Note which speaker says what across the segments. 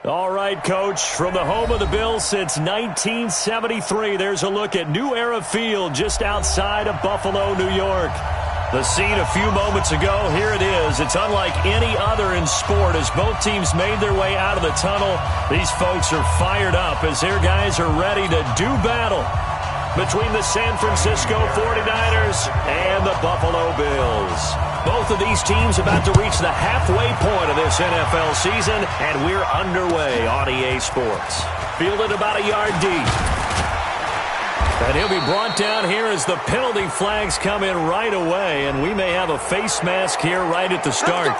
Speaker 1: All right, Coach, from the home of the Bills since 1973, there's a look at New Era Field just outside of Buffalo, New York. The scene a few moments ago, here it is. It's unlike any other in sport as both teams made their way out of the tunnel. These folks are fired up as their guys are ready to do battle between the San Francisco 49ers and the Buffalo Bills. Both of these teams about to reach the halfway point of this NFL season, and we're underway on EA Sports. Fielded about a yard deep. And he'll be brought down here as the penalty flags come in right away, and we may have a face mask here right at the start.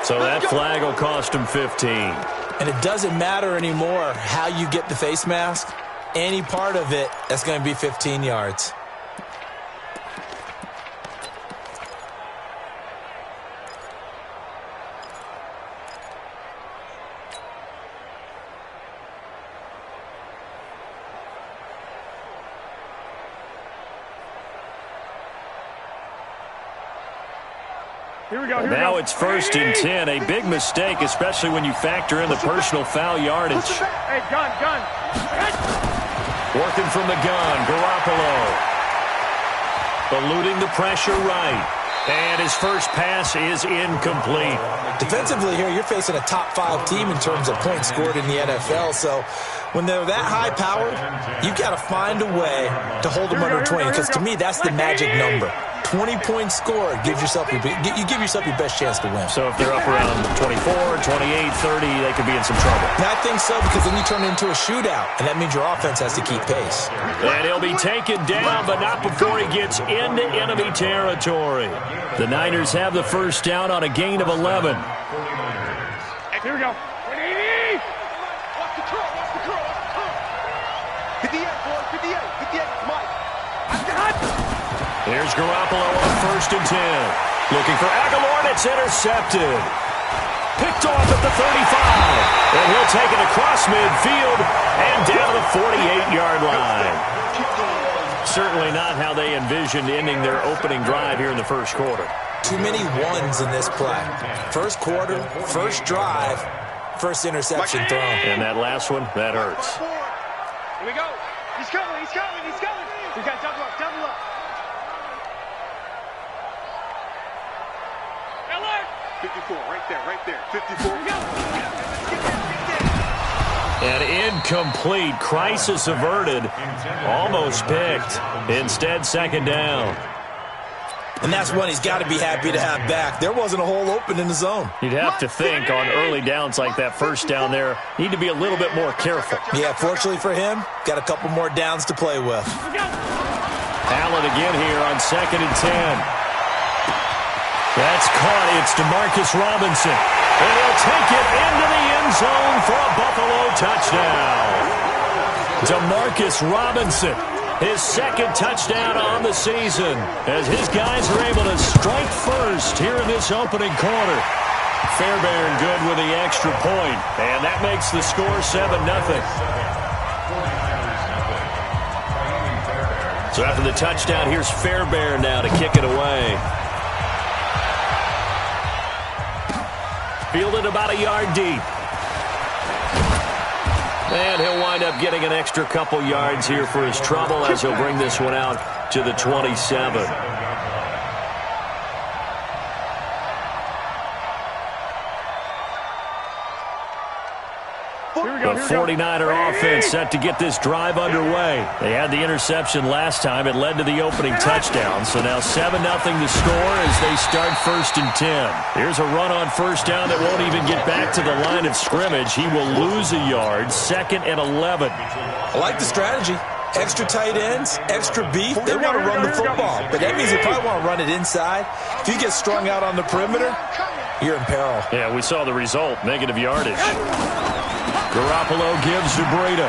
Speaker 1: So that flag will cost him 15.
Speaker 2: And it doesn't matter anymore how you get the face mask. Any part of it, that's going to be 15 yards.
Speaker 1: Now it's 1st and 10, a big mistake, especially when you factor in the personal foul yardage.
Speaker 3: Hey, gun.
Speaker 1: Working from the gun, Garoppolo. Eluding the pressure right. And his first pass is incomplete.
Speaker 2: Defensively here, you're facing a top 5 team in terms of points scored in the NFL. So when they're that high powered, you've got to find a way to hold them under 20. Because to me, that's the magic number. 20 points scored gives yourself you give yourself your best chance to win.
Speaker 1: So if they're up around 24, 28, 30, they could be in some trouble.
Speaker 2: And I think so, because then you turn it into a shootout, and that means your offense has to keep pace.
Speaker 1: And he'll be taken down, but not before he gets into enemy territory. The Niners have the first down on a gain of 11.
Speaker 3: Here we go. 180. Watch the curl. Hit the end, boy. Hit the end. Mike.
Speaker 1: Here's Garoppolo on 1st and 10. Looking for Aguilar, and it's intercepted. Picked off at the 35. And he'll take it across midfield and down the 48-yard line. Certainly not how they envisioned ending their opening drive here in the first quarter.
Speaker 2: Too many ones in this play. First quarter, first drive, first interception thrown.
Speaker 1: And that last one, that hurts.
Speaker 3: Here we go. He's coming. We got double up. 54, right there. 54.
Speaker 1: And incomplete. Crisis averted. Almost picked. Instead, second down.
Speaker 2: And that's one he's got to be happy to have back. There wasn't a hole open in the zone.
Speaker 1: You'd have to think on early downs like that first down there, need to be a little bit more careful.
Speaker 2: Yeah, fortunately for him, got a couple more downs to play with.
Speaker 1: Allen again here on 2nd and 10. That's caught. It's DeMarcus Robinson. And he'll take it into the end zone for a Buffalo touchdown. DeMarcus Robinson, his 2nd touchdown on the season, as his guys are able to strike first here in this opening quarter. Fairbairn good with the extra point, and that makes the score 7-0. So after the touchdown, here's Fairbairn now to kick it away. Fielded about a yard deep. And he'll wind up getting an extra couple yards here for his trouble as he'll bring this one out to the 27. The 49er offense set to get this drive underway. They had the interception last time. It led to the opening touchdown. So now 7-0 to score as they start 1st and 10. Here's a run on first down that won't even get back to the line of scrimmage. He will lose a yard. 2nd and 11.
Speaker 2: I like the strategy. Extra tight ends, extra beef. They want to run the football, but that means they probably want to run it inside. If you get strung out on the perimeter, you're in peril.
Speaker 1: Yeah, we saw the result. Negative yardage. Garoppolo gives to Breida.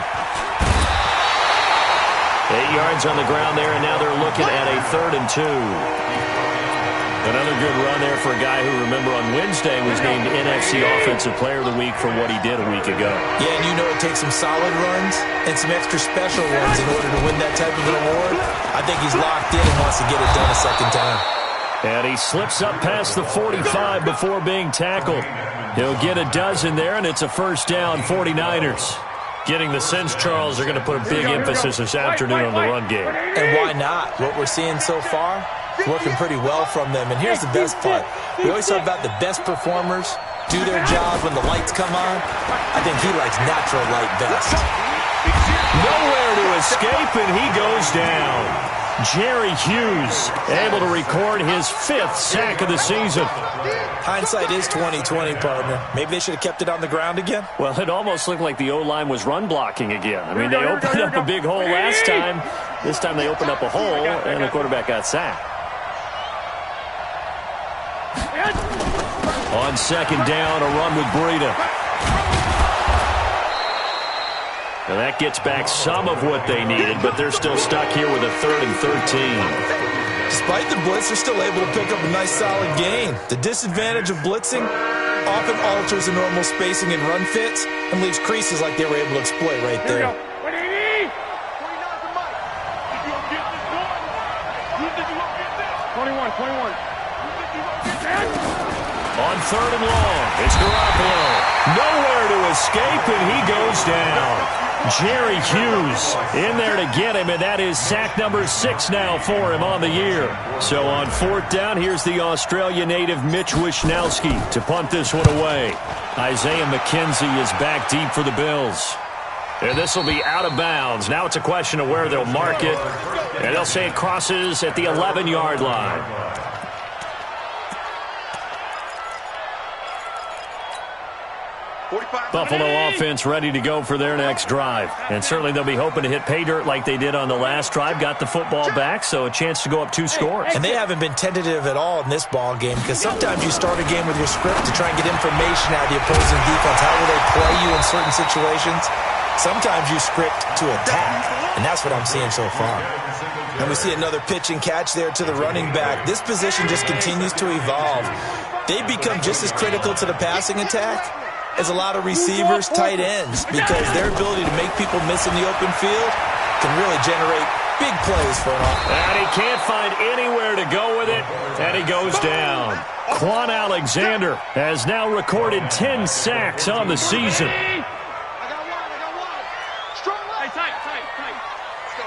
Speaker 1: 8 yards on the ground there, and now they're looking at a 3rd and 2. Another good run there for a guy who, remember, on Wednesday was named NFC Offensive Player of the Week for what he did a week ago.
Speaker 2: Yeah, and you know it takes some solid runs and some extra special ones in order to win that type of an award. I think he's locked in and wants to get it done a second time.
Speaker 1: And he slips up past the 45 before being tackled. He'll get a dozen there, and it's a first down, 49ers. Getting the sense, Charles, they're going to put a big emphasis this afternoon on the run game.
Speaker 2: And why not? What we're seeing so far, it's working pretty well from them. And here's the best part. We always talk about the best performers do their job when the lights come on. I think he likes natural light best.
Speaker 1: Nowhere to escape, and he goes down. Jerry Hughes able to record his 5th sack of the season.
Speaker 2: Hindsight is 20/20, partner. Maybe they should have kept it on the ground again.
Speaker 1: Well, it almost looked like the O-line was run blocking again. I mean, they opened up a big hole last time. This time they opened up a hole, and the quarterback got sacked. On second down, a run with Breida. Now that gets back some of what they needed, but they're still stuck here with a 3rd and 13.
Speaker 2: Despite the blitz, they're still able to pick up a nice solid gain. The disadvantage of blitzing often alters the normal spacing and run fits and leaves creases like they were able to exploit right there.
Speaker 3: 21.
Speaker 1: On 3rd and long, it's Garoppolo. Nowhere to escape, and he goes down. Jerry Hughes in there to get him, and that is sack number 6 now for him on the year. So on 4th down, here's the Australia native Mitch Wishnowsky to punt this one away. Isaiah McKenzie is back deep for the Bills. And this will be out of bounds. Now it's a question of where they'll mark it, and they'll say it crosses at the 11-yard line. Buffalo offense ready to go for their next drive. And certainly they'll be hoping to hit pay dirt like they did on the last drive. Got the football back, so a chance to go up 2 scores.
Speaker 2: And they haven't been tentative at all in this ball game, because sometimes you start a game with your script to try and get information out of the opposing defense. How will they play you in certain situations? Sometimes you script to attack, and that's what I'm seeing so far. And we see another pitch and catch there to the running back. This position just continues to evolve. They become just as critical to the passing attack as a lot of receivers, tight ends, because their ability to make people miss in the open field can really generate big plays for an offense.
Speaker 1: And he can't find anywhere to go with it, and he goes down. Quan Alexander has now recorded 10 sacks on the season.
Speaker 3: I got one. Strong leg. Tight. Let's go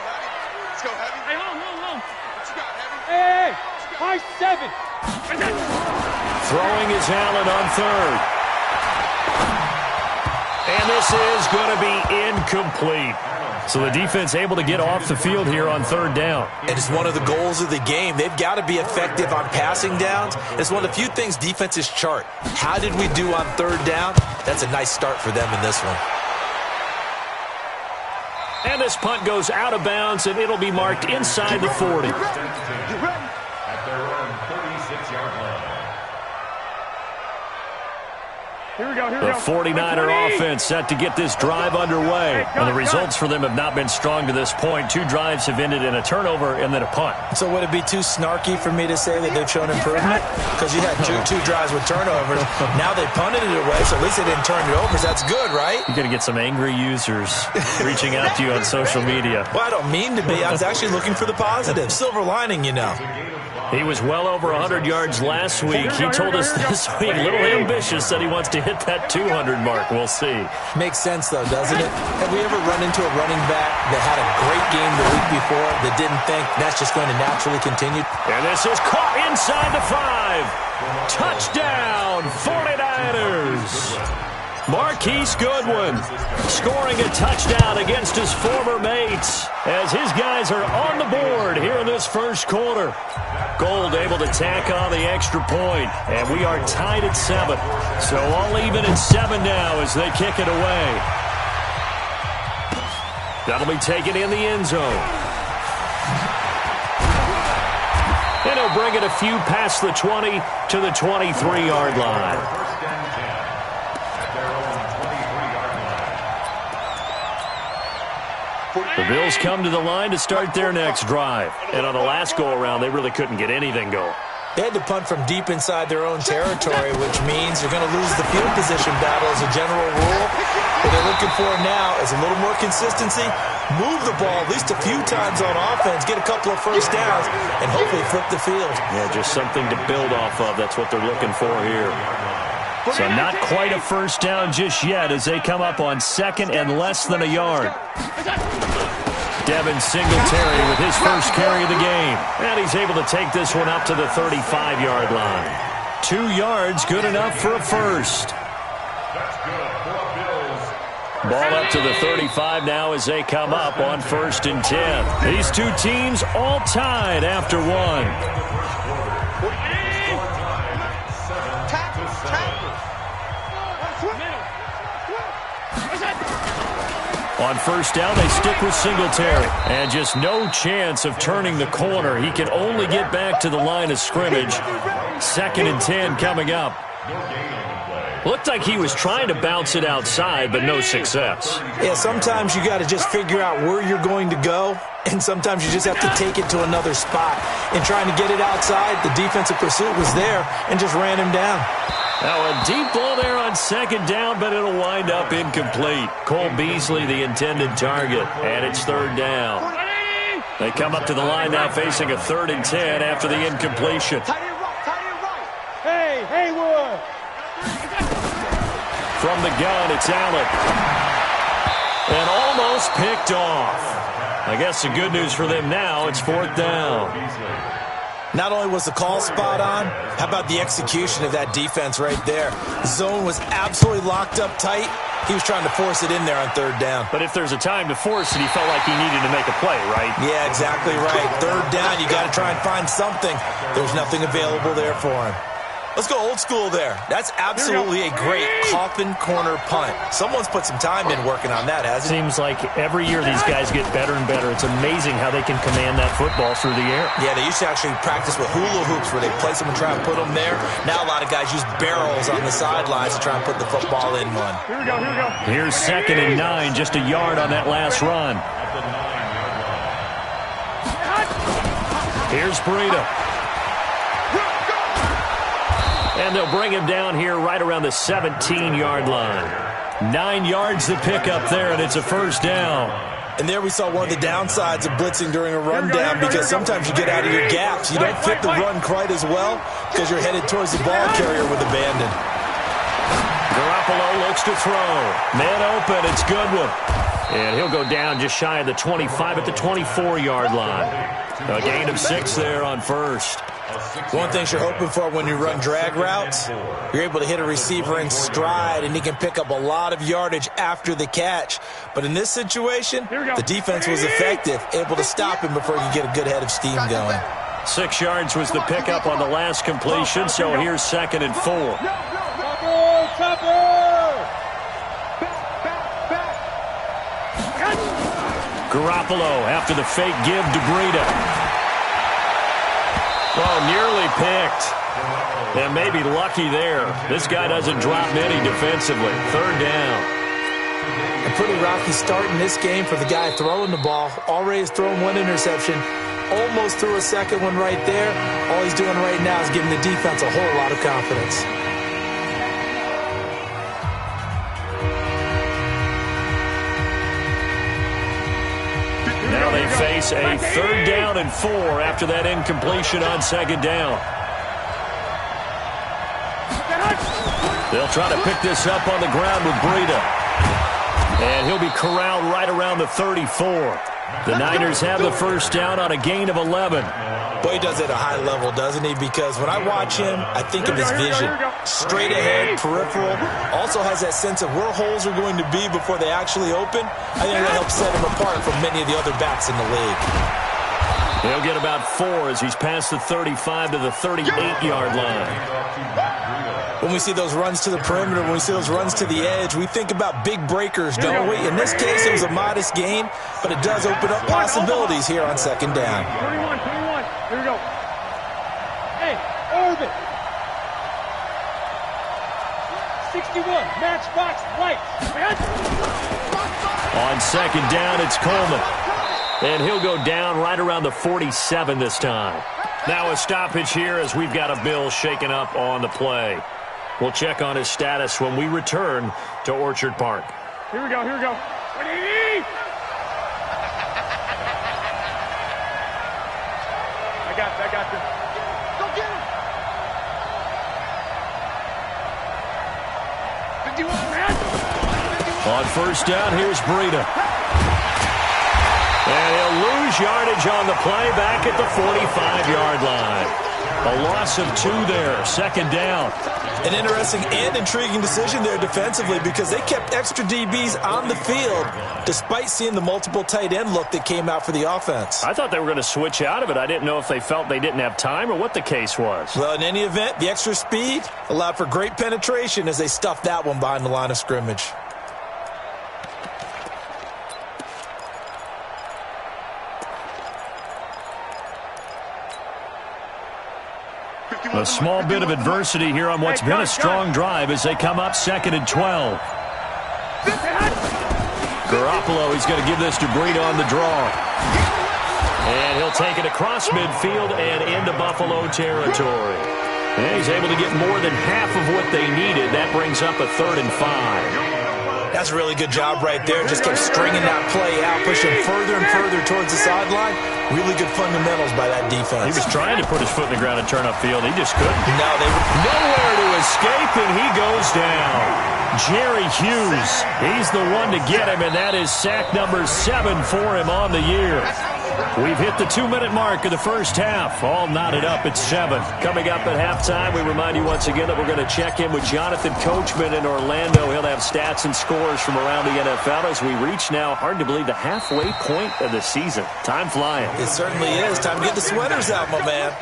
Speaker 3: heavy. Hey, home. What you got, heavy? Hey, 5-7.
Speaker 1: Throwing is Allen on 3rd. And this is going to be incomplete. So the defense able to get off the field here on 3rd down.
Speaker 2: And it's one of the goals of the game. They've got to be effective on passing downs. It's one of the few things defenses chart. How did we do on 3rd down? That's a nice start for them in this one.
Speaker 1: And this punt goes out of bounds, and it'll be marked inside the 40.
Speaker 3: Get ready.
Speaker 4: At their own 36-yard line.
Speaker 3: Here we go.
Speaker 1: The 49er offense set to get this drive underway. And the results for them have not been strong to this point. 2 drives have ended in a turnover and then a punt.
Speaker 2: So would it be too snarky for me to say that they've shown improvement? Because you had two drives with turnovers. Now they punted it away, so at least they didn't turn it over. So that's good, right?
Speaker 1: You're going to get some angry users reaching out to you on social media.
Speaker 2: Well, I don't mean to be. I was actually looking for the positive. Silver lining, you know.
Speaker 1: He was well over 100 yards last week. He told us this week, a little ambitious, that he wants to hit that 200 mark. We'll see.
Speaker 2: Makes sense, though, doesn't it? Have we ever run into a running back that had a great game the week before that didn't think that's just going to naturally continue?
Speaker 1: And this is caught inside the 5. Touchdown, 49ers. Marquise Goodwin scoring a touchdown against his former mates as his guys are on the board here in this first quarter. Gold able to tack on the extra point, and we are tied at 7. So all even at 7 now as they kick it away. That'll be taken in the end zone. And he'll bring it a few past the 20 to the 23-yard line. The Bills come to the line to start their next drive. And on the last go-around, they really couldn't get anything going.
Speaker 2: They had to punt from deep inside their own territory, which means you're going to lose the field position battle as a general rule. What they're looking for now is a little more consistency, move the ball at least a few times on offense, get a couple of first downs, and hopefully flip the field.
Speaker 1: Yeah, just something to build off of. That's what they're looking for here. So not quite a first down just yet as they come up on second and less than a yard. Devin Singletary with his first carry of the game. And he's able to take this one up to the 35-yard line. 2 yards, good enough for a first. Ball up to the 35 now as they come up on 1st and 10. These two teams all tied after one. On first down, they stick with Singletary. And just no chance of turning the corner. He can only get back to the line of scrimmage. 2nd and 10 coming up. Looked like he was trying to bounce it outside, but no success.
Speaker 2: Yeah, sometimes you got to just figure out where you're going to go, and sometimes you just have to take it to another spot. In trying to get it outside, the defensive pursuit was there and just ran him down.
Speaker 1: Now a deep ball there on 2nd down, but it'll wind up incomplete. Cole Beasley, the intended target, and it's 3rd down. They come up to the line now facing a 3rd and 10 after the incompletion.
Speaker 3: Hey, Haywood!
Speaker 1: From the gun, it's Allen. And almost picked off. I guess the good news for them now, it's 4th down.
Speaker 2: Not only was the call spot on, how about the execution of that defense right there? The zone was absolutely locked up tight. He was trying to force it in there on 3rd down.
Speaker 1: But if there's a time to force it, he felt like he needed to make a play, right?
Speaker 2: Yeah, exactly right. 3rd down, you got to try and find something. There's nothing available there for him. Let's go old school there. That's absolutely a great coffin corner punt. Someone's put some time in working on that, hasn't it?
Speaker 1: Seems like every year these guys get better and better. It's amazing how they can command that football through the air.
Speaker 2: Yeah, they used to actually practice with hula hoops where they place them and try and put them there. Now a lot of guys use barrels on the sidelines to try and put the football in one.
Speaker 3: Here we go, here we go.
Speaker 1: Here's 2nd and 9, just a yard on that last run. Here's Breida. And they'll bring him down here right around the 17-yard line. 9 yards to pick up there, and it's a 1st down.
Speaker 2: And there we saw one of the downsides of blitzing during a rundown because sometimes you get out of your gaps. You don't fit the run quite as well because you're headed towards the ball carrier with abandon.
Speaker 1: Garoppolo looks to throw. Man open, it's Goodwin. And he'll go down just shy of the 25 at the 24-yard line. A gain of 6 there on 1st.
Speaker 2: One thing you're hoping for when you run drag routes, you're able to hit a receiver in stride, and he can pick up a lot of yardage after the catch. But in this situation, the defense was effective, able to stop him before he could get a good head of steam going.
Speaker 1: 6 yards was the pickup on the last completion, so here's 2nd and 4. Garoppolo after the fake give to Breida. Oh, nearly picked. And maybe lucky there. This guy doesn't drop many defensively. 3rd down.
Speaker 2: A pretty rocky start in this game for the guy throwing the ball. Already has thrown 1 interception. Almost threw a 2nd one right there. All he's doing right now is giving the defense a whole lot of confidence.
Speaker 1: Now they face a 3rd down and 4 after that incompletion on 2nd down. They'll try to pick this up on the ground with Breida. And he'll be corralled right around the 34. The Niners have the 1st down on a gain of 11.
Speaker 2: Boy, he does it at a high level, doesn't he? Because when I watch him, I think of his vision. Straight ahead, peripheral. Also has that sense of where holes are going to be before they actually open. I think that helps set him apart from many of the other backs in the league.
Speaker 1: He'll get about 4 as he's past the 35 to the 38-yard line.
Speaker 2: When we see those runs to the perimeter, when we see those runs to the edge, we think about big breakers, don't we? In this case, it was a modest gain, but it does open up possibilities here on 2nd down.
Speaker 3: 21. Here we go. Hey, Irvin. 61, matchbox lights.
Speaker 1: On 2nd down, it's Coleman. And he'll go down right around the 47 this time. Now a stoppage here as we've got a Bill shaken up on the play. We'll check on his status when we return to Orchard Park.
Speaker 3: Here we go, here we go. I got this. Go get him. 51, man. 51.
Speaker 1: On first down, here's Breida. And he'll lose yardage on the play back at the 45-yard line. A loss of 2 there, second down.
Speaker 2: An interesting and intriguing decision there defensively because they kept extra DBs on the field despite seeing the multiple tight end look that came out for the offense.
Speaker 1: I thought they were going to switch out of it. I didn't know if they felt they didn't have time or what the case was.
Speaker 2: Well, in any event, the extra speed allowed for great penetration as they stuffed that one behind the line of scrimmage.
Speaker 1: A small bit of adversity here on what's been a strong drive as they come up 2nd and 12. Garoppolo, he's going to give this to Breida on the draw. And he'll take it across midfield and into Buffalo territory. And he's able to get more than half of what they needed. That brings up a 3rd and 5.
Speaker 2: That's a really good job right there. Just kept stringing that play out, pushing further and further towards the sideline. Really good fundamentals by that defense.
Speaker 1: He was trying to put his foot in the ground and turn upfield. He just couldn't.
Speaker 2: No, they were
Speaker 1: nowhere to escape, and he goes down. Jerry Hughes, he's the one to get him, and that is sack number 7 for him on the year. We've hit the 2-minute mark of the first half. All knotted up at 7. Coming up at halftime, we remind you once again that we're going to check in with Jonathan Coachman in Orlando. He'll have stats and scores from around the NFL as we reach now, hard to believe, the halfway point of the season. Time flying.
Speaker 2: It certainly is. Time to get the sweaters out, my man.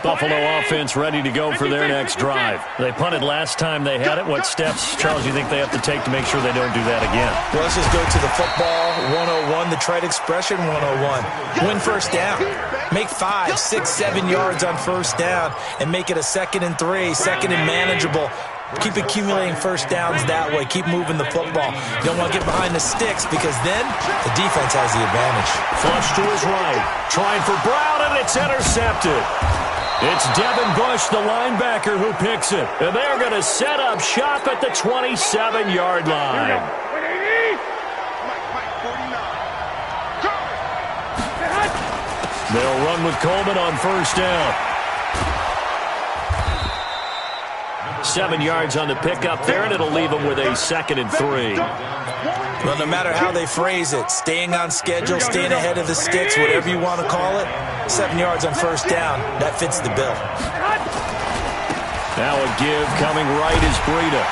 Speaker 1: Buffalo offense ready to go for their next drive. They punted last time they had it. What steps, Charles, do you think they have to take to make sure they don't do that again?
Speaker 2: Well, let's just go to the football 101, the trade expression 101. Win first down. Make 5, 6, 7 yards on first down and make it a 2nd and 3, 2nd and manageable. Keep accumulating first downs that way. Keep moving the football. You don't want to get behind the sticks because then the defense has the advantage.
Speaker 1: Flush to his right. Trying for Brown, and it's intercepted. It's Devin Bush, the linebacker, who picks it. And they're going to set up shop at the 27-yard line. They'll run with Coleman on first down. 7 yards on the pickup there, and it'll leave them with a 2nd and 3.
Speaker 2: Well, no matter how they phrase it, staying on schedule, staying ahead of the sticks, whatever you want to call it, 7 yards on first down, that fits the bill.
Speaker 1: Now a give coming right is Breida.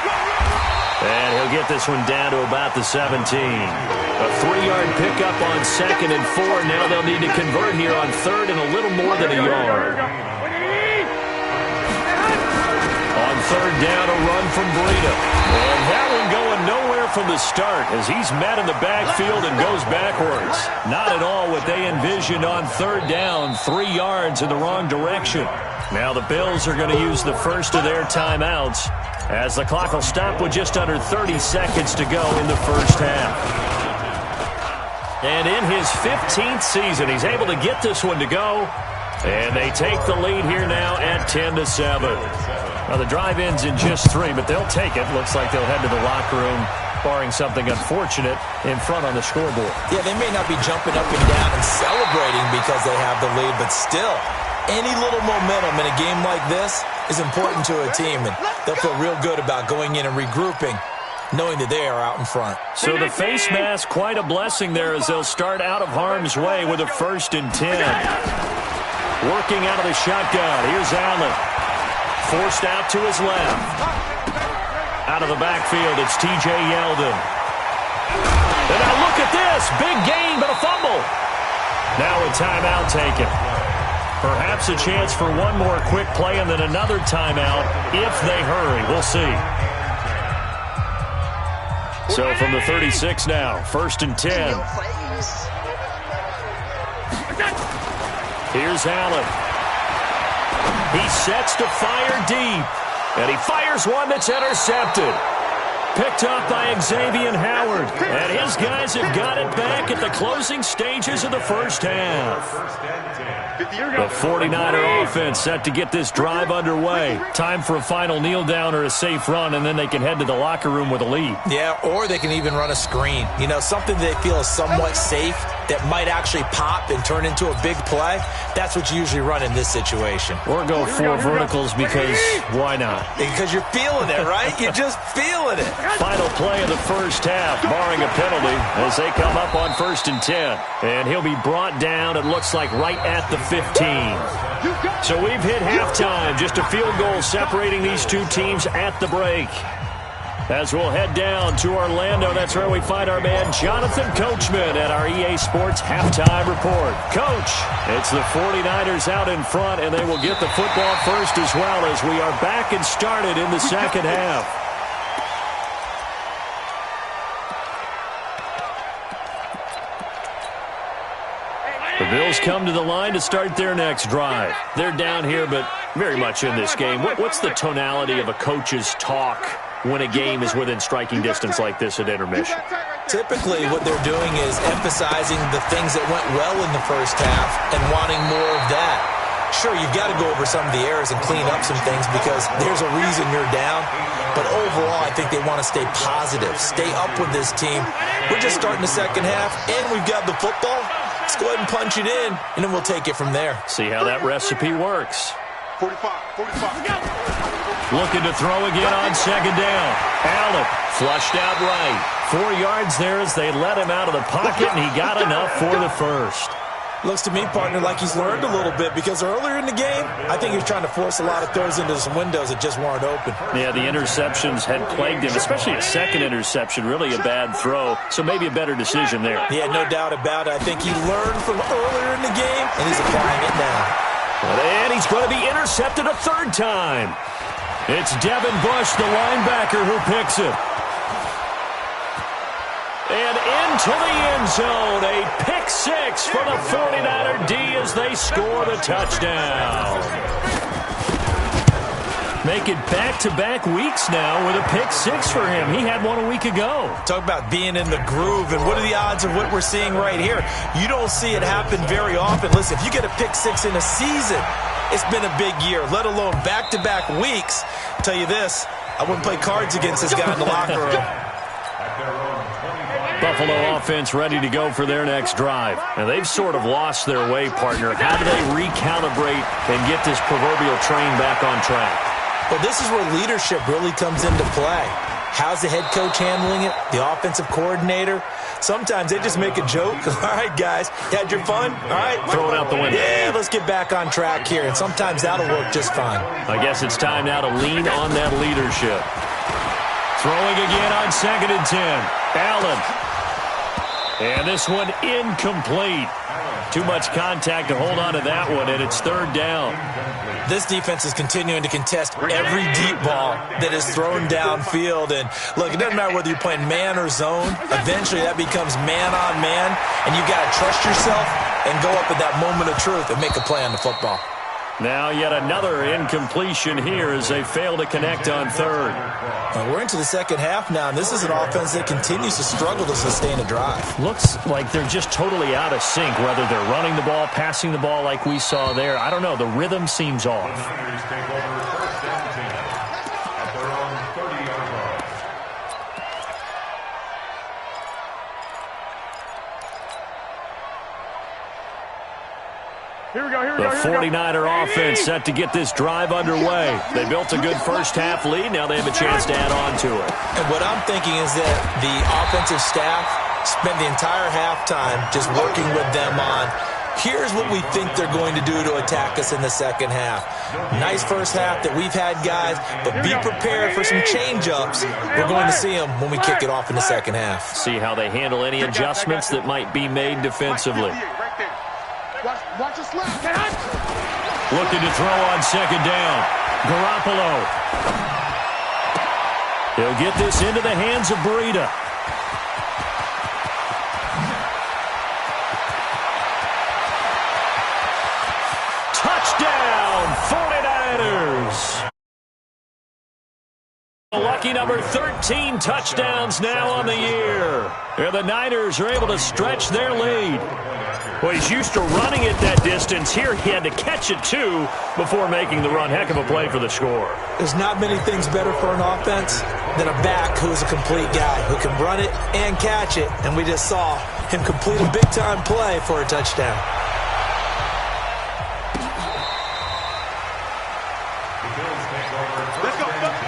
Speaker 1: And he'll get this one down to about the 17. A 3-yard pickup on 2nd and 4. Now they'll need to convert here on 3rd and a little more than a yard. On 3rd down, a run from Breida. And that one going nowhere from the start as he's met in the backfield and goes backwards. Not at all what they envisioned on 3rd down. 3 yards in the wrong direction. Now the Bills are going to use the first of their timeouts as the clock will stop with just under 30 seconds to go in the first half. And in his 15th season, he's able to get this one to go. And they take the lead here now at 10-7. Now, the drive ends in just 3, but they'll take it. Looks like they'll head to the locker room, barring something unfortunate, in front on the scoreboard.
Speaker 2: Yeah, they may not be jumping up and down and celebrating because they have the lead, but still, any little momentum in a game like this is important to a team, and they'll feel real good about going in and regrouping, knowing that they are out in front.
Speaker 1: So the face mask, quite a blessing there as they'll start out of harm's way with a 1st and 10. Working out of the shotgun. Here's Allen. Forced out to his left. Out of the backfield, it's T.J. Yeldon. And now look at this. Big gain, but a fumble. Now a timeout taken. Perhaps a chance for one more quick play and then another timeout if they hurry. We'll see. So from the 36 now, 1st and 10. Here's Allen. He sets to fire deep. And he fires one that's intercepted. picked up by Xavier Howard. And his guys have got it back at the closing stages of the first half. The 49er offense set to get this drive underway. Time for a final kneel down or a safe run, and then they can head to the locker room with a lead.
Speaker 2: Yeah, or they can even run a screen. You know, something they feel is somewhat safe that might actually pop and turn into a big play. That's what you usually run in this situation.
Speaker 1: Or go 4 verticals because why not?
Speaker 2: Because you're feeling it, right? You're just feeling it.
Speaker 1: Final play of the first half, barring a penalty, as they come up on 1st and 10. And he'll be brought down, it looks like, right at the 15. So we've hit halftime. Just a field goal separating these two teams at the break. As we'll head down to Orlando, that's where we find our man Jonathan Coachman at our EA Sports Halftime Report. Coach, it's the 49ers out in front, and they will get the football first as well as we are back and started in the second half. The Bills come to the line to start their next drive. They're down here, but very much in this game. What's the tonality of a coach's talk when a game is within striking distance like this at intermission?
Speaker 2: Typically, what they're doing is emphasizing the things that went well in the first half and wanting more of that. Sure, you've got to go over some of the errors and clean up some things because there's a reason you're down. But overall, I think they want to stay positive, stay up with this team. We're just starting the second half, and we've got the football. Let's go ahead and punch it in, and then we'll take it from there.
Speaker 1: See how that recipe works.
Speaker 3: 45.
Speaker 1: Looking to throw again on second down. Allen flushed out right. 4 yards there as they let him out of the pocket, and he got enough for the first.
Speaker 2: Looks to me, partner, like he's learned a little bit because earlier in the game, I think he was trying to force a lot of throws into some windows that just weren't open.
Speaker 1: Yeah, the interceptions had plagued him, especially a second interception, really a bad throw, so maybe a better decision there.
Speaker 2: Yeah, no doubt about it. I think he learned from earlier in the game, and he's applying it now.
Speaker 1: And he's going to be intercepted a third time. It's Devin Bush, the linebacker, who picks it. And into the end zone, a pick six for the 49er D as they score the touchdown. Make it back-to-back weeks now with a pick six for him. He had one a week ago.
Speaker 2: Talk about being in the groove, and what are the odds of what we're seeing right here? You don't see it happen very often. Listen, if you get a pick six in a season, it's been a big year, let alone back-to-back weeks. I'll tell you this, I wouldn't play cards against this guy in the locker room.
Speaker 1: Buffalo offense ready to go for their next drive. And they've sort of lost their way, partner. How do they recalibrate and get this proverbial train back on track?
Speaker 2: Well, this is where leadership really comes into play. How's the head coach handling it? The offensive coordinator? Sometimes they just make a joke. All right, guys, you had your fun? All right.
Speaker 1: Throw it out the window.
Speaker 2: Yeah, let's get back on track here. And sometimes that'll work just fine.
Speaker 1: I guess it's time now to lean on that leadership. Throwing again on 2nd and 10. Allen. And this one incomplete. Too much contact to hold on to that one, and it's 3rd down.
Speaker 2: This defense is continuing to contest every deep ball that is thrown downfield. And, look, it doesn't matter whether you're playing man or zone. Eventually, that becomes man on man, and you've got to trust yourself and go up at that moment of truth and make a play on the football.
Speaker 1: Now yet another incompletion here as they fail to connect on 3rd.
Speaker 2: Now we're into the second half now, and this is an offense that continues to struggle to sustain a drive.
Speaker 1: Looks like they're just totally out of sync, whether they're running the ball, passing the ball like we saw there. I don't know. The rhythm seems off. The 49er offense set to get this drive underway. They built a good first half lead. Now they have a chance to add on to it.
Speaker 2: And what I'm thinking is that the offensive staff spent the entire halftime just working with them on, here's what we think they're going to do to attack us in the second half. Nice first half that we've had, guys, but be prepared for some change-ups. We're going to see them when we kick it off in the second half.
Speaker 1: See how they handle any adjustments that might be made defensively.
Speaker 3: Watch us left.
Speaker 1: Looking to throw on 2nd down. Garoppolo. He'll get this into the hands of Breida. Touchdown, 49ers. Lucky number 13 touchdowns now on the year. And the Niners are able to stretch their lead. Well, he's used to running it that distance. Here he had to catch it, too, before making the run. Heck of a play for the score.
Speaker 2: There's not many things better for an offense than a back who's a complete guy, who can run it and catch it. And we just saw him complete a big-time play for a touchdown.
Speaker 4: The Bills take over first and 10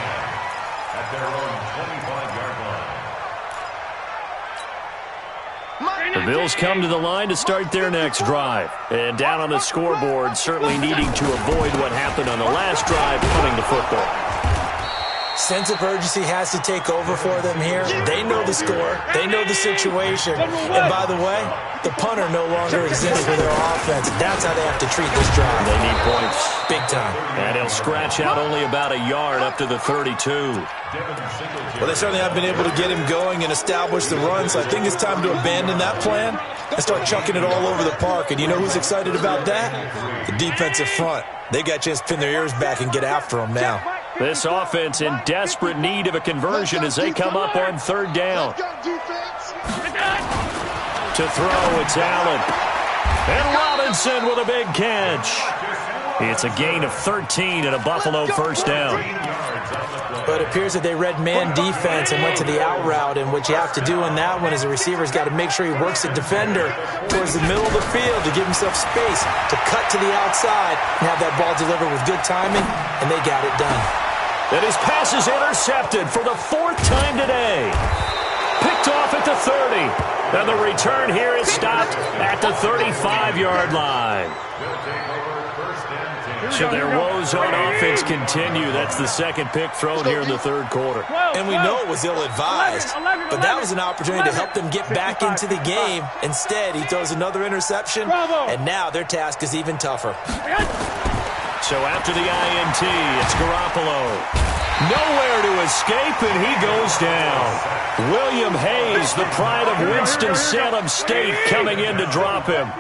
Speaker 4: at their own 25-yard line.
Speaker 1: The Bills come to the line to start their next drive. And down on the scoreboard, certainly needing to avoid what happened on the last drive, punting the football.
Speaker 2: Sense of urgency has to take over for them here. They know the score. They know the situation. And by the way, the punter no longer exists for their offense. That's how they have to treat this drive.
Speaker 1: They need points.
Speaker 2: Big time.
Speaker 1: And he'll scratch out only about a yard up to the 32.
Speaker 2: Well, they certainly have been able to get him going and establish the run, so I think it's time to abandon that plan and start chucking it all over the park. And you know who's excited about that? The defensive front. They got a chance to pin their ears back and get after him now.
Speaker 1: This offense in desperate need of a conversion as they come up on third down. To throw, it's Allen. And Robinson with a big catch. It's a gain of 13 and a Buffalo first down.
Speaker 2: But it appears that they read man defense and went to the out route, and what you have to do in that one is the receiver's got to make sure he works the defender towards the middle of the field to give himself space to cut to the outside and have that ball delivered with good timing, and they got it done.
Speaker 1: And his pass is intercepted for the fourth time today. Picked off at the 30. And the return here is stopped at the 35-yard line. So their woes on offense continue. That's the second pick thrown here in the third quarter.
Speaker 2: And we know it was ill-advised, but that was an opportunity to help them get back into the game. Instead, he throws another interception, and now their task is even tougher.
Speaker 1: So after the INT, it's Garoppolo. Nowhere to escape, and he goes down. William Hayes, the pride of Winston-Salem State, coming in to drop him.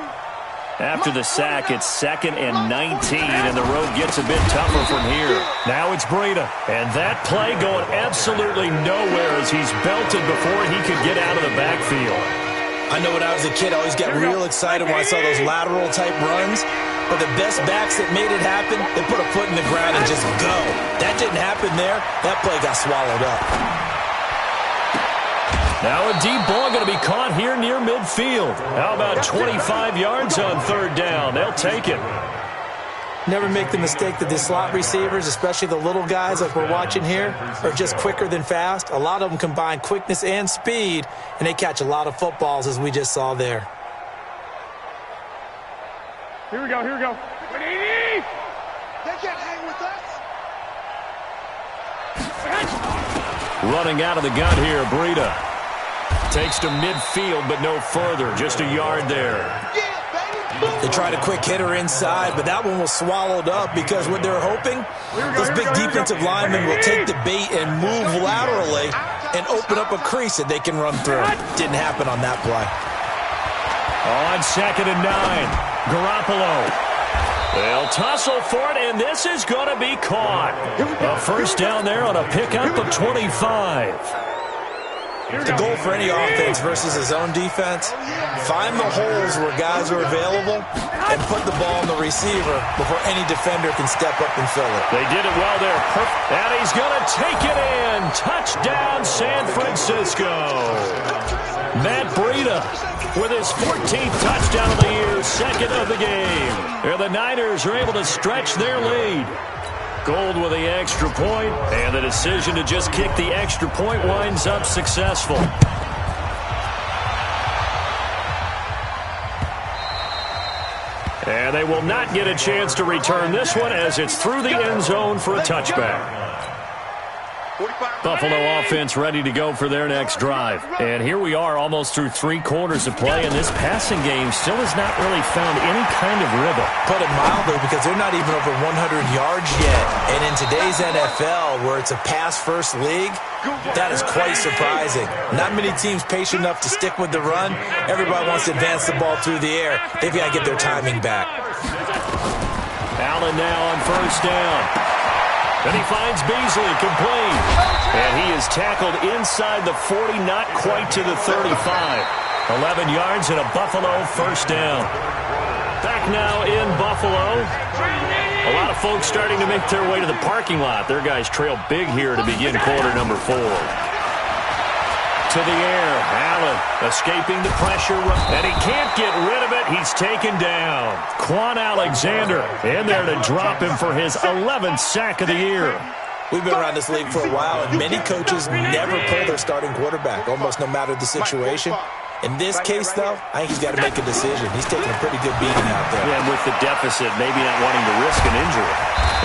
Speaker 1: After the sack, it's 2nd and 19, and the road gets a bit tougher from here. Now it's Breida, and that play going absolutely nowhere as he's belted before he could get out of the backfield.
Speaker 2: I know when I was a kid, I always got real excited when I saw those lateral-type runs. But the best backs that made it happen, they put a foot in the ground and just go. That didn't happen there. That play got swallowed up.
Speaker 1: Now a deep ball going to be caught here near midfield. How about 25 yards on third down? They'll take it.
Speaker 2: Never make the mistake that the slot receivers, especially the little guys like we're watching here, are just quicker than fast. A lot of them combine quickness and speed, and they catch a lot of footballs, as we just saw there.
Speaker 3: Here we go, here we go. They can't hang with us.
Speaker 1: Running out of the gun here, Breida. Takes to midfield, but no further. Just a yard there.
Speaker 2: They tried a quick hitter inside, but that one was swallowed up because what they're hoping, those big defensive linemen will take the bait and move laterally and open up a crease that they can run through. Didn't happen on that play.
Speaker 1: On 2nd and 9. Garoppolo. They'll tussle for it, and this is going to be caught. A first down there on a pickup of 25.
Speaker 2: The goal for any offense versus his own defense, find the holes where guys are available and put the ball on the receiver before any defender can step up and fill it.
Speaker 1: They did it well there. And he's going to take it in. Touchdown, San Francisco. Matt Breida with his 14th touchdown of the year, 2nd of the game. And the Niners are able to stretch their lead. Gold with the extra point, and the decision to just kick the extra point winds up successful. And they will not get a chance to return this one as it's through the end zone for a touchback. Buffalo offense ready to go for their next drive. And here we are almost through 3 quarters of play, and this passing game still has not really found any kind of rhythm.
Speaker 2: Put it mildly, because they're not even over 100 yards yet. And in today's NFL, where it's a pass-first league, that is quite surprising. Not many teams patient enough to stick with the run. Everybody wants to advance the ball through the air. They've got to get their timing back.
Speaker 1: Allen now on first down. And he finds Beasley complete. And is tackled inside the 40, not quite to the 35. 11 yards and a Buffalo first down. Back now in Buffalo. A lot of folks starting to make their way to the parking lot. Their guys trail big here to begin quarter number 4. To the air, Allen escaping the pressure, and he can't get rid of it. He's taken down. Quan Alexander in there to drop him for his 11th sack of the year.
Speaker 2: We've been around this league for a while, and many coaches never pull their starting quarterback, almost no matter the situation. In this case, though, I think he's got to make a decision. He's taking a pretty good beating out there.
Speaker 1: Yeah, and with the deficit, maybe not wanting to risk an injury.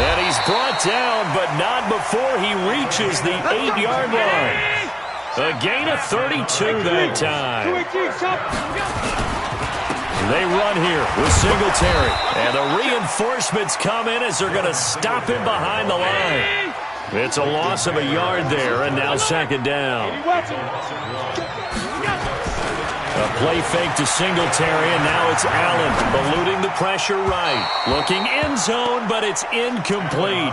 Speaker 1: And he's brought down, but not before he reaches the 8-yard line. A gain of 32 that time. They run here with Singletary. And the reinforcements come in as they're going to stop him behind the line. It's a loss of a yard there, and now second down. A play fake to Singletary, and now it's Allen eluding the pressure right. Looking end zone, but it's incomplete.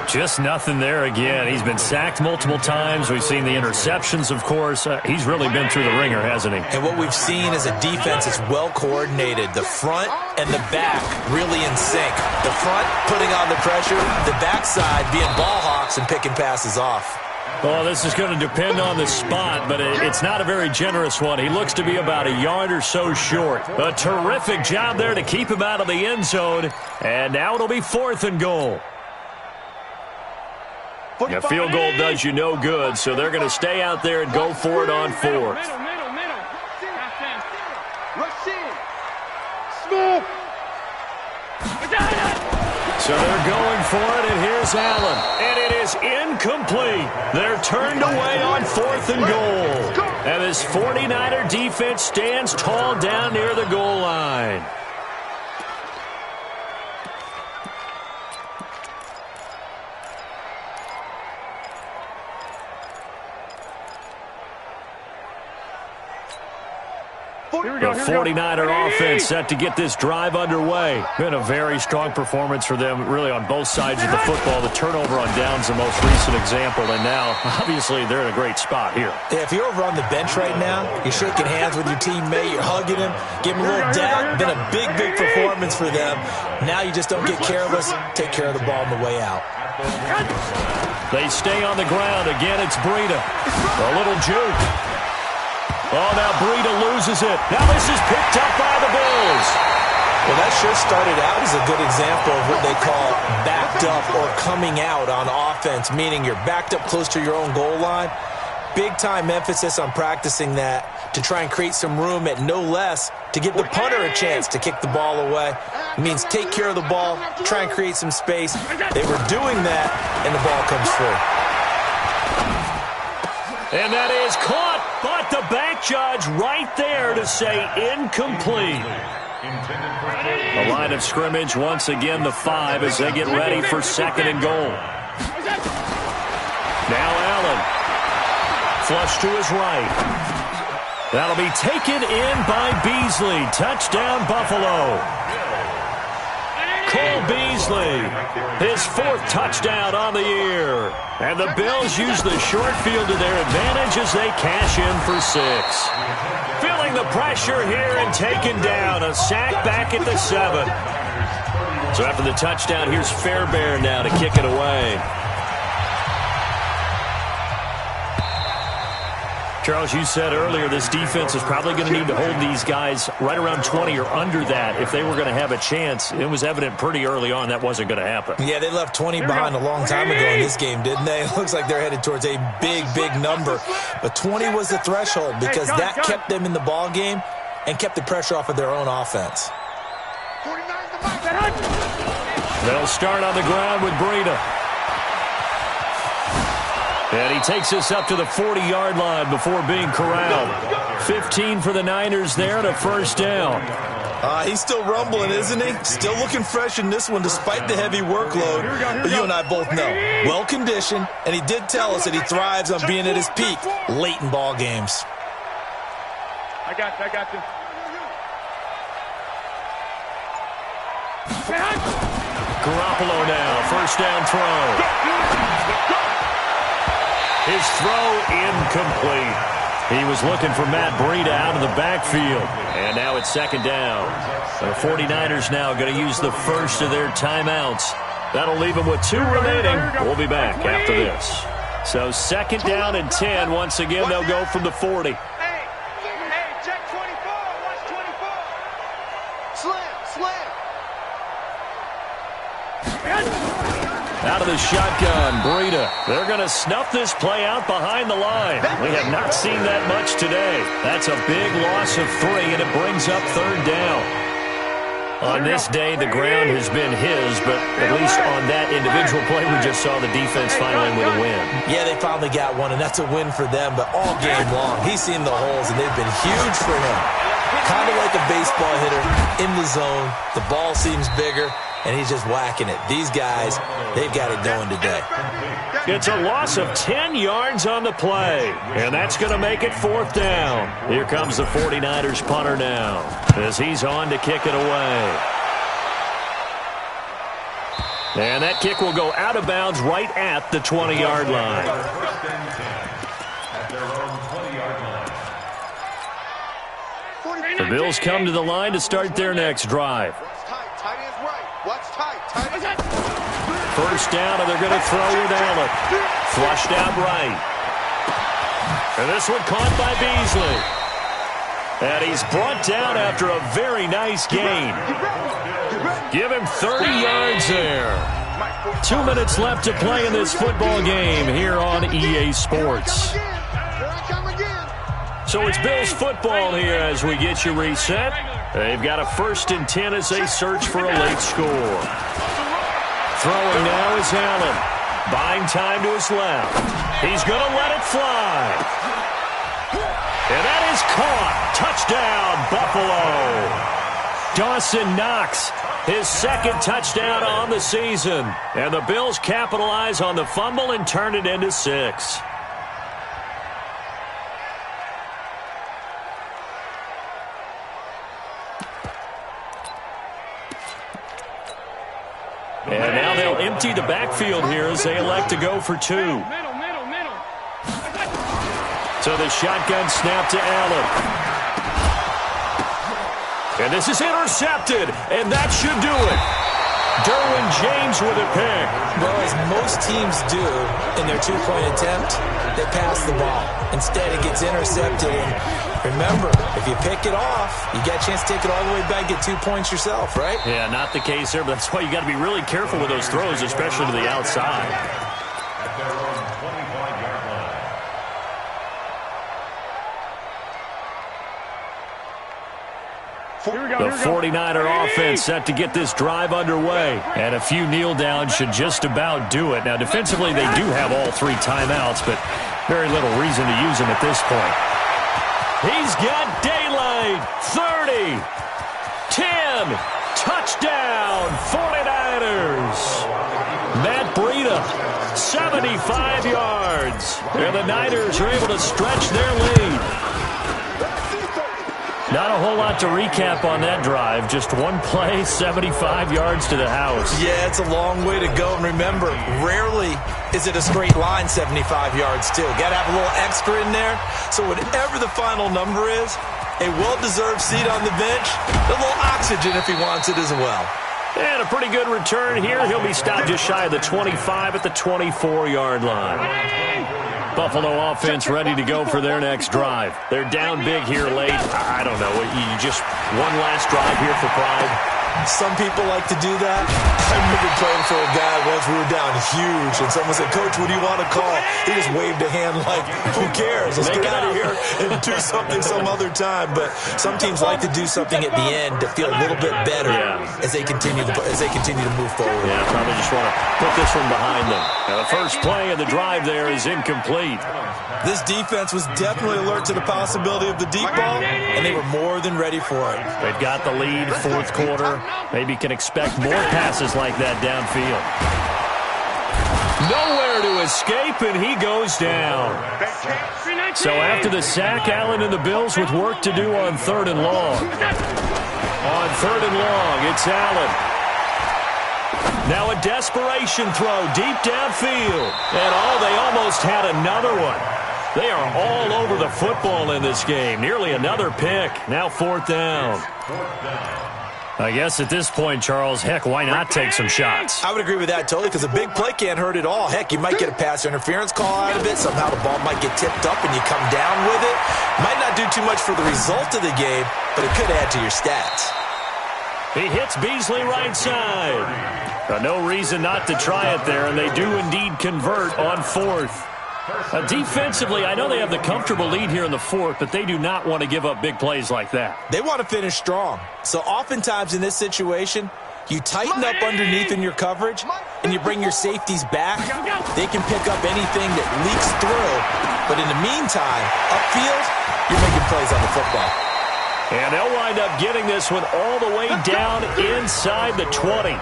Speaker 1: Just nothing there again. He's been sacked multiple times. We've seen the interceptions, of course. He's really been through the ringer, hasn't he?
Speaker 2: And what we've seen is a defense that's well coordinated. The front and the back really in sync. The front putting on the pressure, the backside being ball hawks and picking passes off.
Speaker 1: Well, this is going to depend on the spot, but it's not a very generous one. He looks to be about a yard or so short. A terrific job there to keep him out of the end zone. And now it'll be 4th and goal. A field goal does you no good, so they're going to stay out there and go for it on 4th. So they're going for it, and here's Allen. And it is incomplete. They're turned away on 4th and goal. And this 49er defense stands tall down near the goal line. The 49er offense set to get this drive underway. Been a very strong performance for them, really, on both sides of the football. The turnover on downs the most recent example, and now, obviously, they're in a great spot here.
Speaker 2: Yeah, if you're over on the bench right now, you're shaking hands with your teammate, you're hugging him, giving him a little dab. Been a big, big performance for them. Now you just don't get careless, take care of the ball on the way out.
Speaker 1: They stay on the ground. Again, it's Breida. A little juke. Oh, now Breida loses it. Now this is picked up by the Bills.
Speaker 2: Well, that sure started out as a good example of what they call backed up or coming out on offense, meaning you're backed up close to your own goal line. Big-time emphasis on practicing that to try and create some room at no less to give the punter a chance to kick the ball away. It means take care of the ball, try and create some space. They were doing that, and the ball comes free.
Speaker 1: And that is caught, but the back judge right there to say incomplete. The line of scrimmage, once again, the 5 as they get ready for 2nd and goal. Now Allen. Flush to his right. That'll be taken in by Beasley. Touchdown, Buffalo. Cole Beasley, his 4th touchdown on the year. And the Bills use the short field to their advantage as they cash in for 6. Feeling the pressure here and taken down. A sack back at the 7. So after the touchdown, here's Fairbairn now to kick it away. Charles, you said earlier this defense is probably going to need to hold these guys right around 20 or under that if they were going to have a chance. It was evident pretty early on that wasn't going to happen.
Speaker 2: Yeah, they left 20 behind a long time ago in this game, didn't they? It looks like they're headed towards a big, big number. But 20 was the threshold because that kept them in the ball game and kept the pressure off of their own offense.
Speaker 1: They'll start on the ground with Breida. And he takes us up to the 40-yard line before being corralled. 15 for the Niners there and a first down.
Speaker 2: He's still rumbling, isn't he? Still looking fresh in this one despite the heavy workload. But you and I both know, well-conditioned, and he did tell us that he thrives on being at his peak late in ball games.
Speaker 3: I got you.
Speaker 1: Garoppolo now, first down throw. His throw incomplete. He was looking for Matt Breida out of the backfield. And now it's second down. The 49ers now going to use the first of their timeouts. That'll leave them with 2 remaining. We'll be back after this. So second down and 10. Once again, they'll go from the 40.
Speaker 3: Hey, check 24. Watch 24. Slam.
Speaker 1: Out of the shotgun, Breida. They're going to snuff this play out behind the line. We have not seen that much today. That's a big loss of 3, and it brings up third down. On this day, the ground has been his, but at least on that individual play, we just saw the defense finally with a win.
Speaker 2: Yeah, they finally got one, and that's a win for them, but all game long, he's seen the holes, and they've been huge for him. Kind of like a baseball hitter in the zone. The ball seems bigger, and he's just whacking it. These guys, they've got it going today.
Speaker 1: It's a loss of 10 yards on the play, and that's going to make it fourth down. Here comes the 49ers punter now as he's on to kick it away. And that kick will go out of bounds right at the 20-yard line. The Bills come to the line to start their next drive. First down, and they're going to throw with Allen. Flushed out right. And this one caught by Beasley. And he's brought down after a very nice gain. Give him 30 yards there. 2 minutes left to play in this football game here on EA Sports. So it's Bills football here as we get you reset. They've got a 1st and 10 as they search for a late score. Throwing now is Allen. Buying time to his left. He's going to let it fly. And that is caught. Touchdown, Buffalo. Dawson Knox, his 2nd touchdown on the season. And the Bills capitalize on the fumble and turn it into 6. And now they'll empty the backfield here as they elect to go for 2. So the shotgun snap to Allen. And this is intercepted, and that should do it. Derwin James with a pick.
Speaker 2: Well, as most teams do in their 2-point attempt, they pass the ball. Instead, it gets intercepted. And remember, if you pick it off, you get a chance to take it all the way back, get 2 points yourself, right?
Speaker 1: Yeah, not the case there, but that's why you got to be really careful with those throws, especially to the outside.
Speaker 4: At their own 25-yard line.
Speaker 1: The 49er offense set to get this drive underway. And a few kneel downs should just about do it. Now, defensively, they do have all 3 timeouts, but very little reason to use them at this point. He's got daylight. 30. 10. Touchdown, 49ers. Matt Breida, 75 yards. And the Niners are able to stretch their lead. Not a whole lot to recap on that drive. Just one play, 75 yards to the house.
Speaker 2: Yeah, it's a long way to go. And remember, rarely is it a straight line 75 yards, too. Got to have a little extra in there. So whatever the final number is, a well-deserved seat on the bench, a little oxygen if he wants it as well.
Speaker 1: And a pretty good return here. He'll be stopped just shy of the 25 at the 24-yard line. Buffalo offense ready to go for their next drive. They're down big here late. I don't know. You just one last drive here for pride.
Speaker 2: Some people like to do that. I remember playing for a guy once. We were down huge, and someone said, "Coach, what do you want to call?" He just waved a hand like, "Who cares? Let's get out of here and do something some other time." But some teams like to do something at the end to feel a little bit better as they continue to move forward.
Speaker 1: Yeah, probably just want to put this one behind them. Now, the first play of the drive there is incomplete.
Speaker 2: This defense was definitely alert to the possibility of the deep ball, and they were more than ready for it.
Speaker 1: They've got the lead, fourth quarter. Maybe can expect more passes like that downfield. Nowhere to escape, and he goes down. So after the sack, Allen and the Bills with work to do on 3rd and long. On 3rd and long, it's Allen. Now a desperation throw deep downfield. And they almost had another one. They are all over the football in this game. Nearly another pick. Now 4th down. I guess at this point, Charles, heck, why not take some shots?
Speaker 2: I would agree with that totally because a big play can't hurt at all. Heck, you might get a pass interference call out of it. Somehow the ball might get tipped up and you come down with it. Might not do too much for the result of the game, but it could add to your stats.
Speaker 1: He hits Beasley right side. No reason not to try it there, and they do indeed convert on 4th. Defensively, I know they have the comfortable lead here in the 4th, but they do not want to give up big plays like that.
Speaker 2: They want to finish strong. So oftentimes in this situation, you tighten up underneath in your coverage, and you bring your safeties back. They can pick up anything that leaks through. But in the meantime, upfield, you're making plays on the football.
Speaker 1: And they'll wind up getting this one all the way down inside the 20.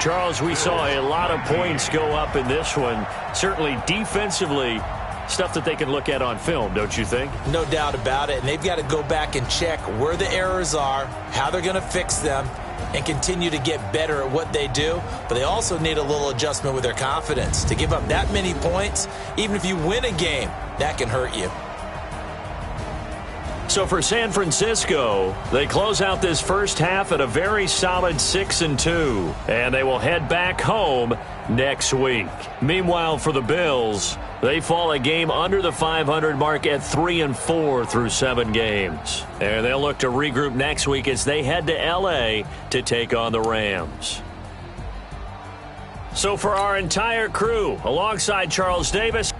Speaker 1: Charles, we saw a lot of points go up in this one. Certainly defensively, stuff that they can look at on film, don't you think?
Speaker 2: No doubt about it. And they've got to go back and check where the errors are, how they're going to fix them, and continue to get better at what they do. But they also need a little adjustment with their confidence. To give up that many points, even if you win a game, that can hurt you.
Speaker 1: So for San Francisco, they close out this first half at a very solid 6-2, and they will head back home next week. Meanwhile, for the Bills, they fall a game under the 500 mark at 3-4 through 7 games. And they'll look to regroup next week as they head to L.A. to take on the Rams. So for our entire crew, alongside Charles Davis,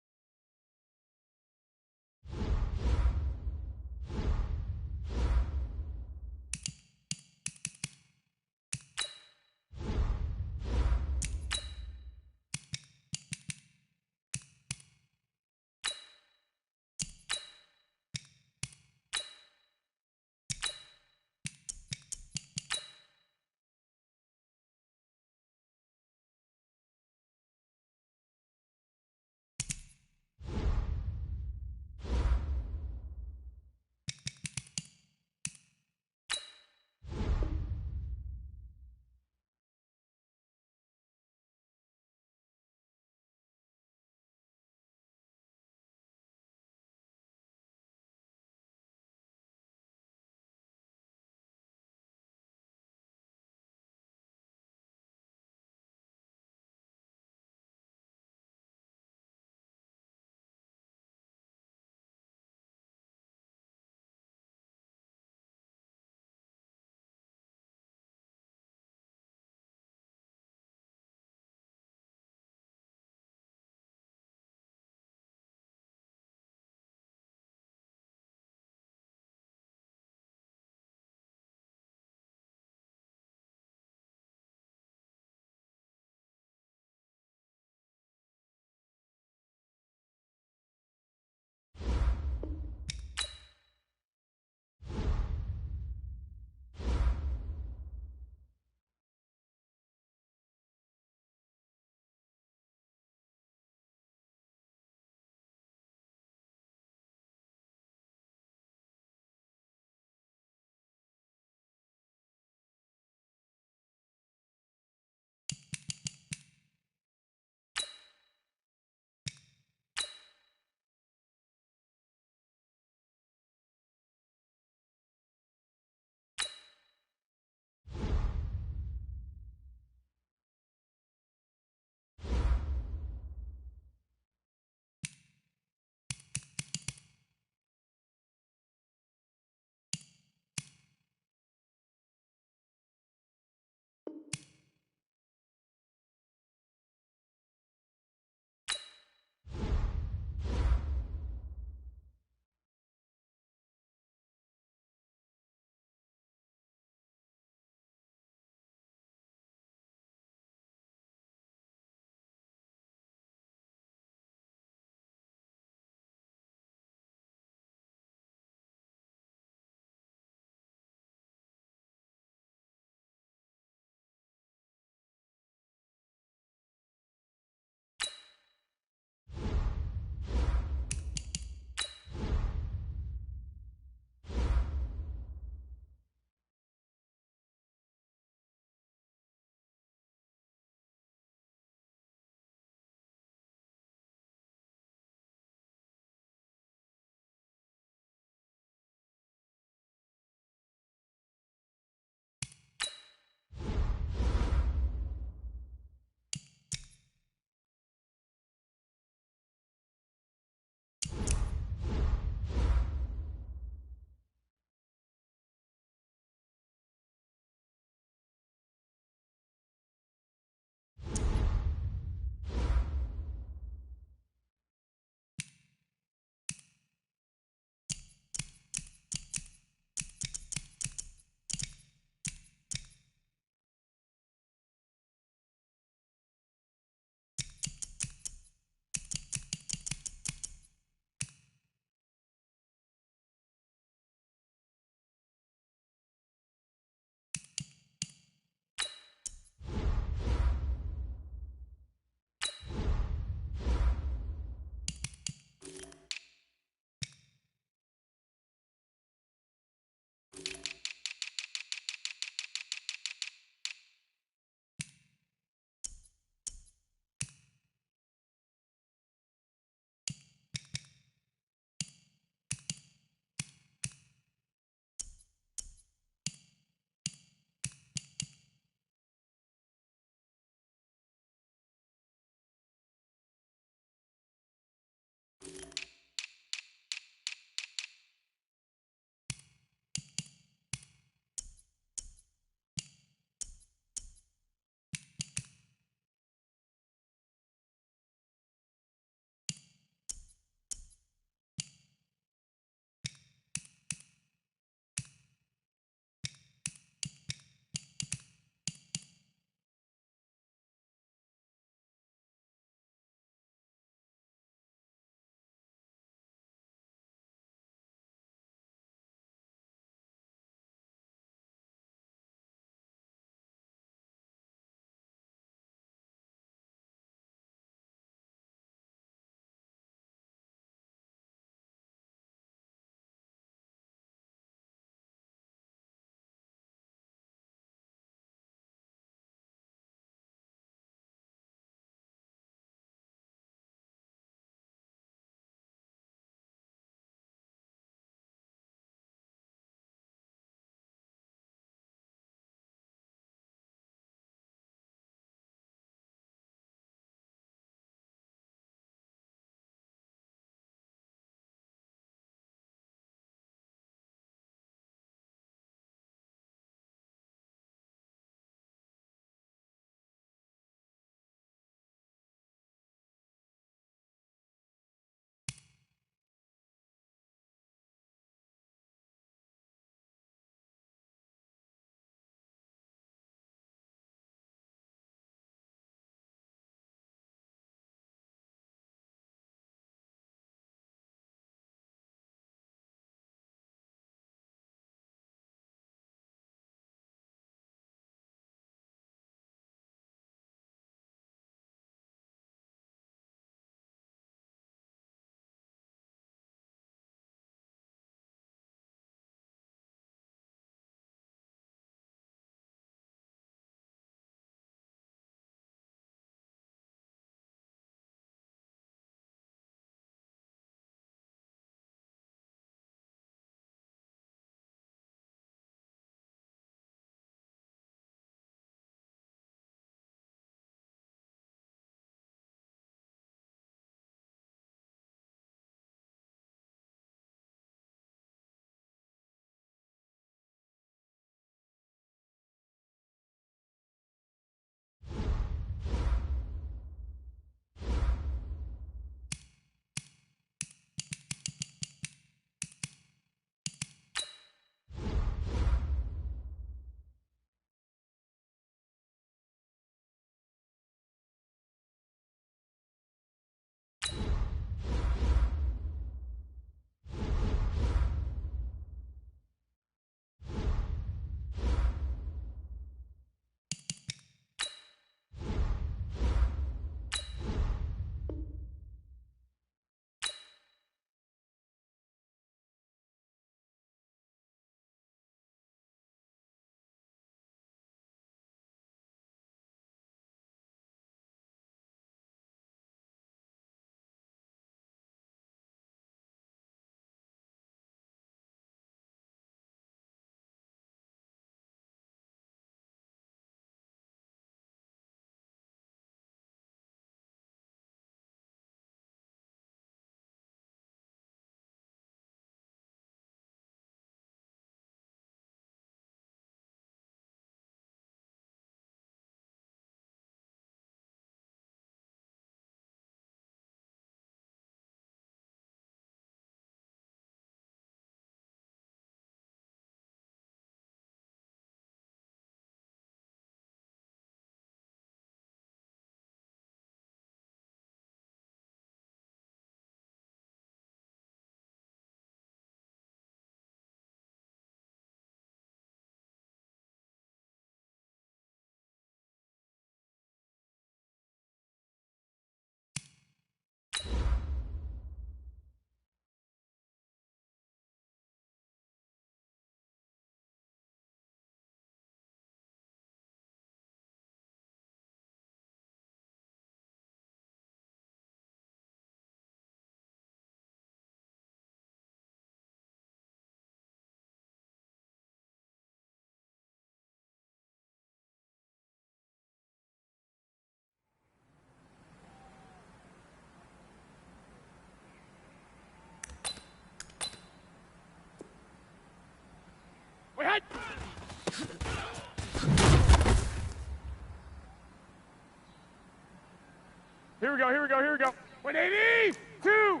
Speaker 3: here we go, here we go. 180, 2,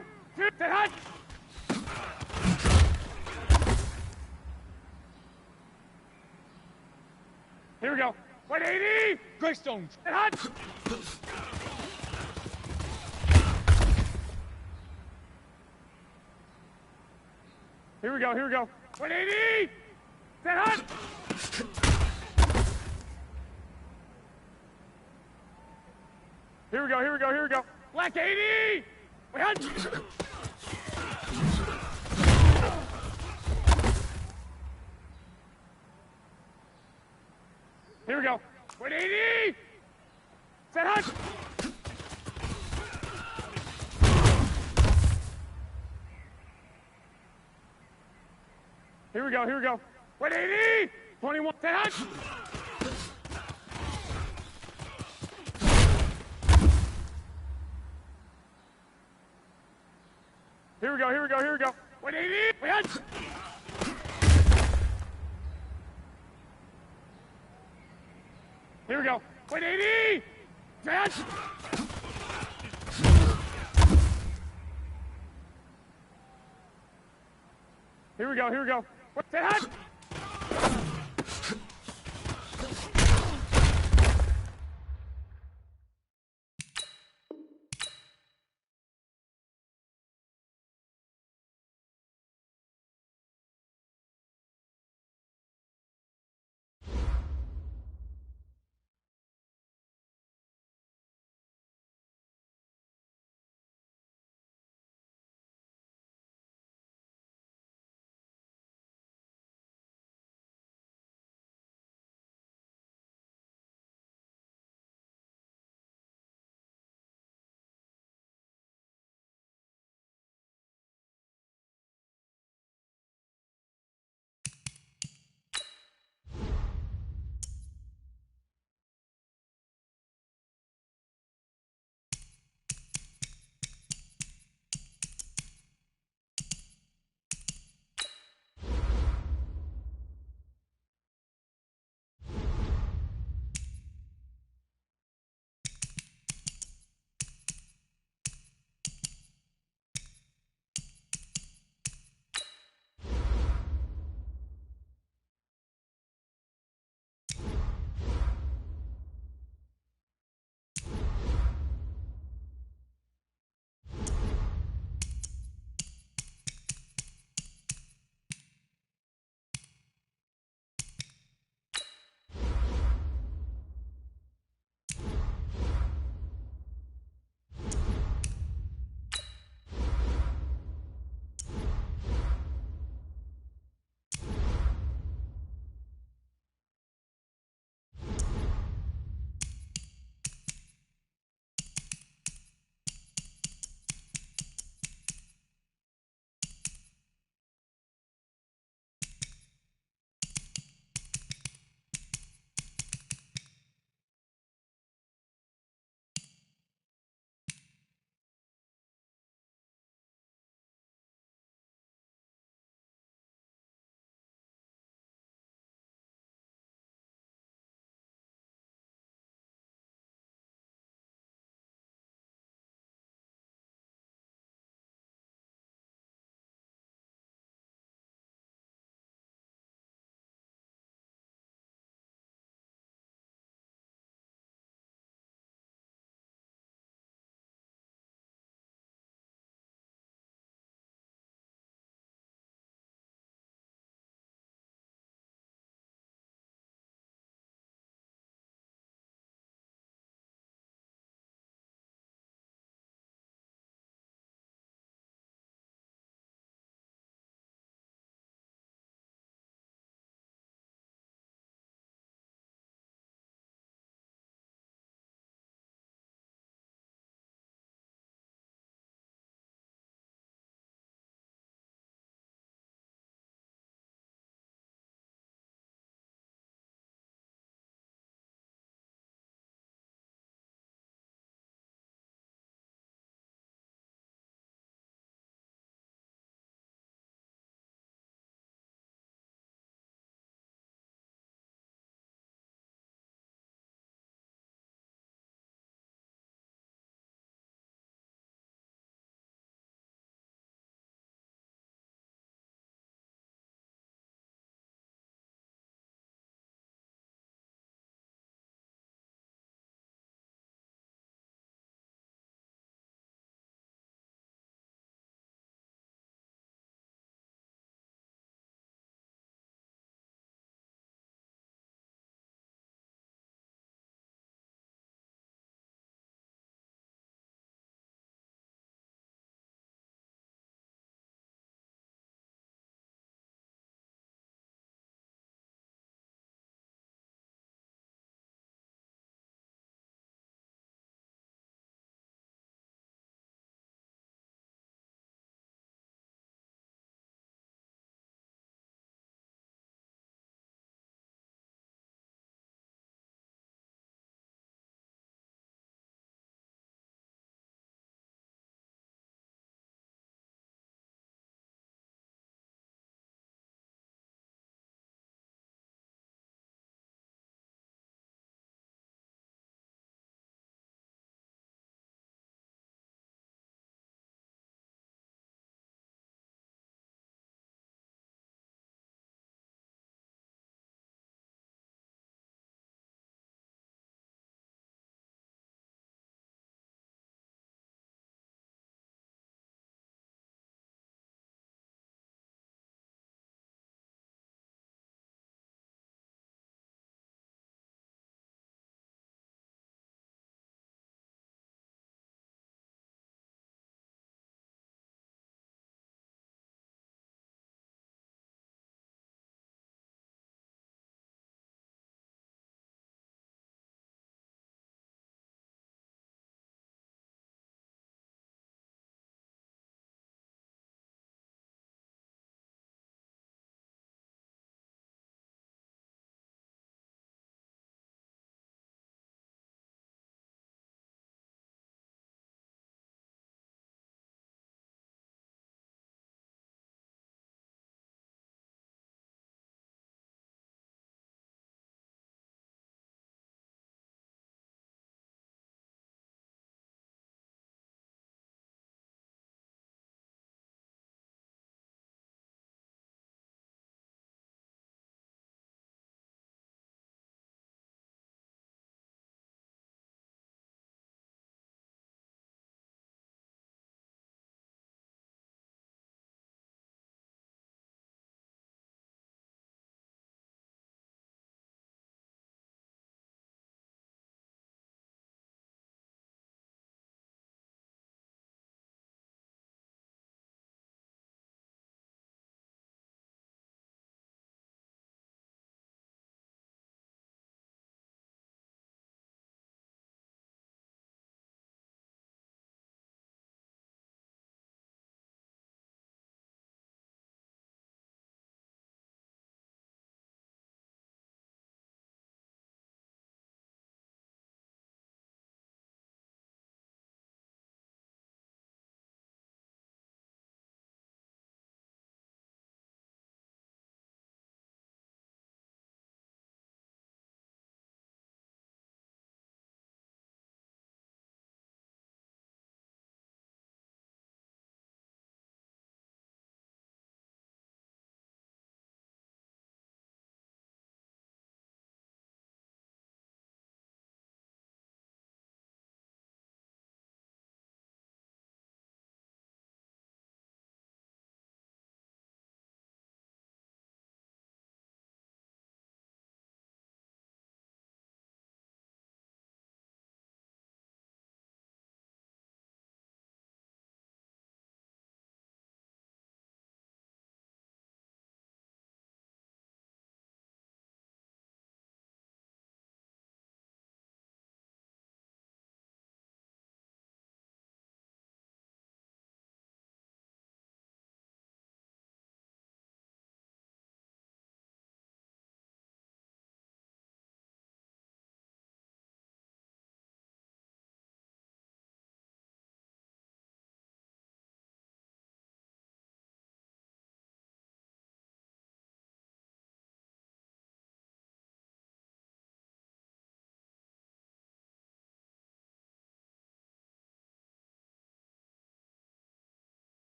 Speaker 3: set hot. Here we go. 180, Greystone, set hot. Here we go, here we go. 180, set hot. Here we go, here we go, here we go. Black 80! Wait, hot! Here we go. 180! Set hot! Here we go, here we go. 180! 21, set hot! Here we go, here we go, here we go. 180! Wait, hot! Here we go. 180! Set! Here we go, here we go. Set hot!